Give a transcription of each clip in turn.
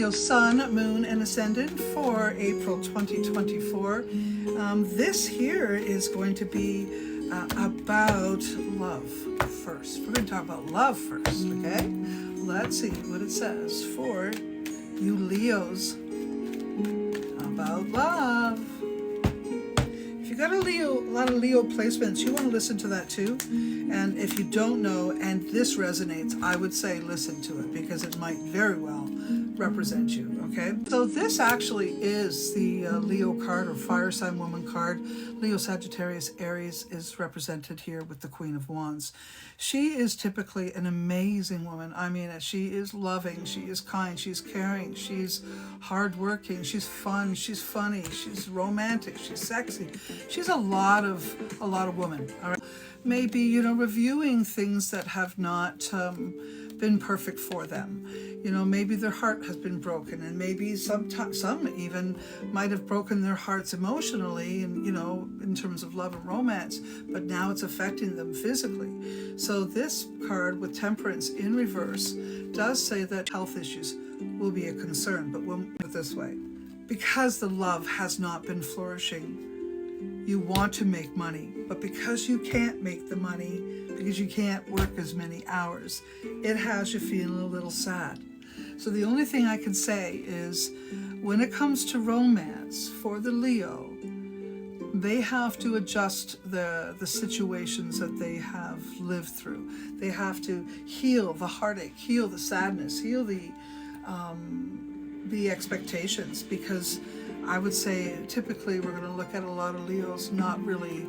Leo Sun, Moon, and Ascendant for April 2024. This here is going to be about love first. We're going to talk about love first, okay? Let's see what it says for you Leos about love. If you got a lot of Leo placements, you want to listen to that too. And if you don't know and this resonates, I would say listen to it because it might very well represent you, okay? So this actually is the Leo card or fire sign woman card. Leo, Sagittarius, Aries is represented here with the Queen of Wands. She is typically an amazing woman. I mean, she is loving, she is kind, she's caring, she's hardworking, she's fun, she's funny, she's romantic, she's sexy. She's a lot of woman, all right? Maybe, you know, reviewing things that have not been perfect for them. You know, maybe their heart has been broken, and maybe some even might have broken their hearts emotionally and, you know, in terms of love and romance, but now it's affecting them physically. So this card with Temperance in reverse does say that health issues will be a concern, but we'll put it this way. Because the love has not been flourishing, you want to make money, but because you can't make the money, because you can't work as many hours, it has you feeling a little sad. So the only thing I can say is when it comes to romance for the Leo, they have to adjust the situations that they have lived through. They have to heal the heartache, heal the sadness, heal the expectations, because I would say typically we're going to look at a lot of Leos not really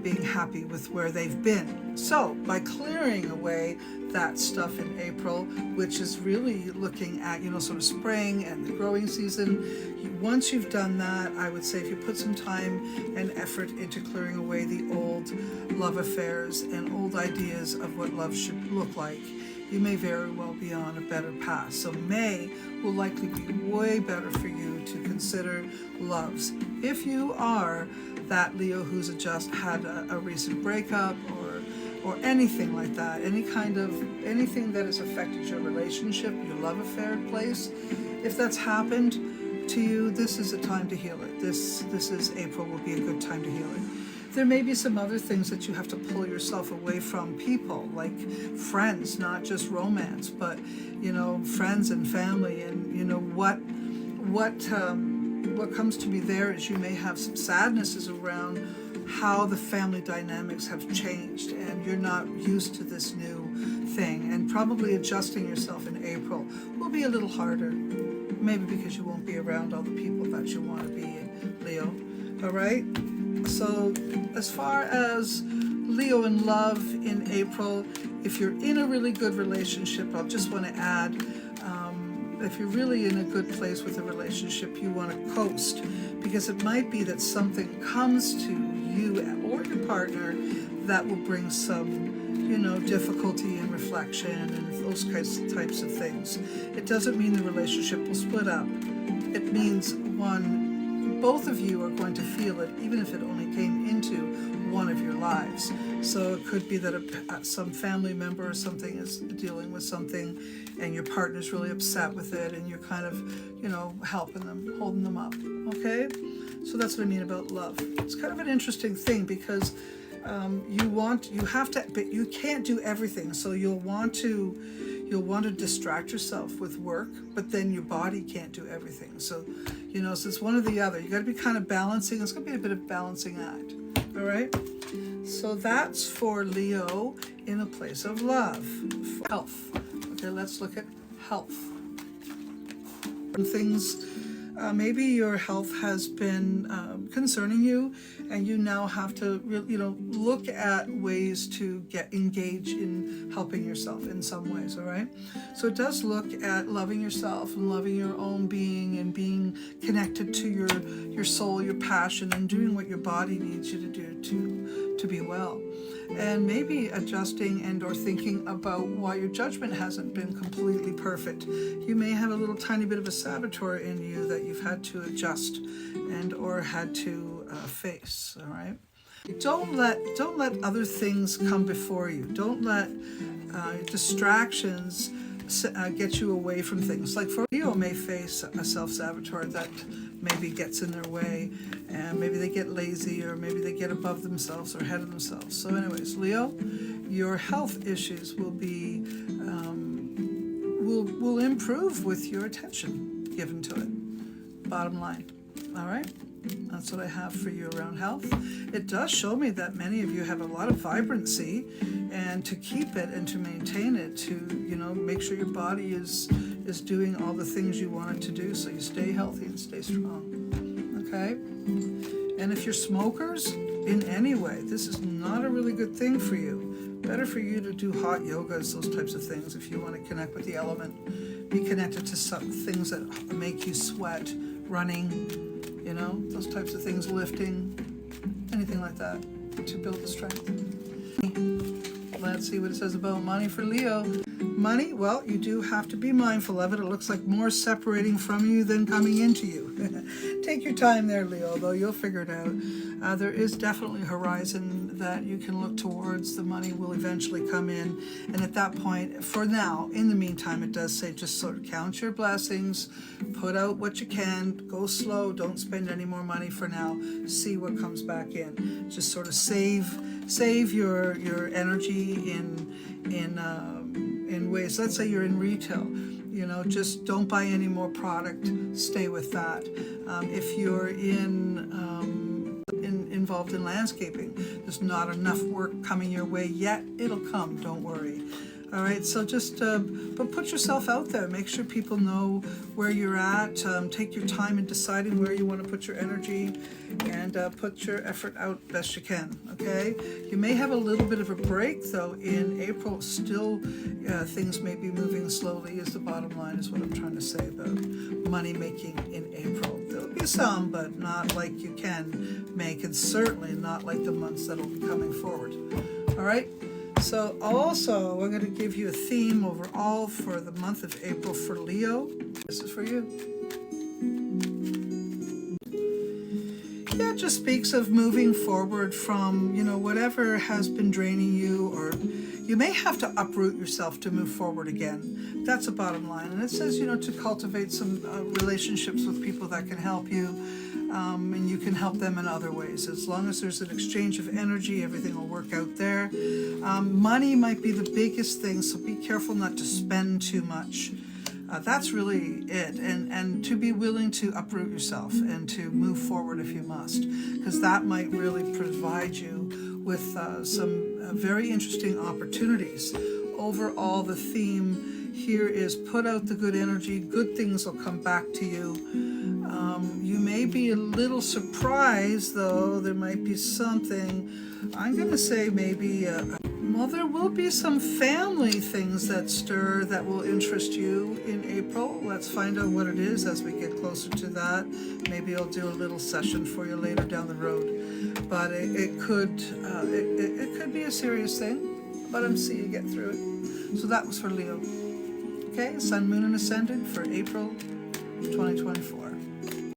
being happy with where they've been. So by clearing away that stuff in April, which is really looking at, you know, sort of spring and the growing season, once you've done that, I would say if you put some time and effort into clearing away the old love affairs and old ideas of what love should look like, you may very well be on a better path. So May will likely be way better for you to consider loves. If you are that Leo who's just had a recent breakup or anything like that, anything that has affected your relationship, your love affair place, if that's happened to you, this is a time to heal it. This is April will be a good time to heal it. There may be some other things that you have to pull yourself away from people, like friends, not just romance, but, you know, friends and family. And, you know, what comes to me there is you may have some sadnesses around how the family dynamics have changed and you're not used to this new thing, and probably adjusting yourself in April will be a little harder, maybe because you won't be around all the people that you want to be in, Leo. All right? So as far as Leo in love in April, if you're in a really good relationship, I'll just want to add, if you're really in a good place with a relationship, you want to coast, because it might be that something comes to you or your partner that will bring some, you know, difficulty and reflection and those types of things. It doesn't mean the relationship will split up. It means both of you are going to feel it, even if it only came into one of your lives. So it could be that some family member or something is dealing with something and your partner's really upset with it, and you're kind of, you know, helping them, holding them up, okay? So that's what I mean about love. It's kind of an interesting thing because you have to, but you can't do everything. So you'll want to distract yourself with work, but then your body can't do everything. So, you know, so it's one or the other. You got to be kind of balancing. It's going to be a bit of balancing act. All right. So that's for Leo in a place of love. Health. Okay, let's look at health. Things. Maybe your health has been concerning you, and you now have to, you know, look at ways to engage in helping yourself in some ways. All right. So it does look at loving yourself and loving your own being and being connected to your soul, your passion, and doing what your body needs you to do to be well. And maybe adjusting and or thinking about why your judgment hasn't been completely perfect. You may have a little tiny bit of a saboteur in you that you've had to adjust and or had to face. All right. Don't let other things come before you. Don't let distractions get you away from things. Like for Leo may face a self-saboteur that maybe gets in their way, and maybe they get lazy, or maybe they get above themselves or ahead of themselves. So anyways, Leo, your health issues will be will improve with your attention given to it. Bottom line. All right, that's what I have for you around health. It does show me that many of you have a lot of vibrancy, and to keep it and to maintain it, to make sure your body is doing all the things you want it to do, so you stay healthy and stay strong. Okay, and if you're smokers in any way, this is not a really good thing for you. Better for you to do hot yogas, those types of things, if you want to connect with the element. Be connected to some things that make you sweat, running, those types of things, lifting, anything like that, to build the strength. Let's see what it says about money for Leo. Money, well, you do have to be mindful of it. It looks like more separating from you than coming into you. Take your time there, Leo, though you'll figure it out. There is definitely a horizon that you can look towards. The money will eventually come in. And at that point, for now, in the meantime, it does say just sort of count your blessings, put out what you can, go slow, don't spend any more money for now, see what comes back in. Just sort of save your energy in ways. Let's say you're in retail, just don't buy any more product, stay with that. If you're involved in landscaping, there's not enough work coming your way yet, it'll come, don't worry. All right, so just but put yourself out there, make sure people know where you're at. Take your time in deciding where you want to put your energy, and put your effort out best you can. Okay, you may have a little bit of a break though in April. Still, things may be moving slowly, is the bottom line, is what I'm trying to say about money making in April. There'll be some, but not like you can make, and certainly not like the months that'll be coming forward. All right. So also, we're going to give you a theme overall for the month of April for Leo. This is for you. Yeah, it just speaks of moving forward from, whatever has been draining you, or you may have to uproot yourself to move forward again. That's a bottom line. And it says, to cultivate some relationships with people that can help you. And you can help them in other ways. As long as there's an exchange of energy, everything will work out there. Money might be the biggest thing, so be careful not to spend too much. That's really it. And to be willing to uproot yourself and to move forward if you must, because that might really provide you with some very interesting opportunities. Overall, the theme here is put out the good energy, good things will come back to you. You may be a little surprised, though. There might be something, I'm going to say maybe, there will be some family things that stir that will interest you in April. Let's find out what it is as we get closer to that. Maybe I'll do a little session for you later down the road. But it could be a serious thing, but I'm seeing you get through it. So that was for Leo. Okay, Sun, Moon, and Ascendant for April 2024.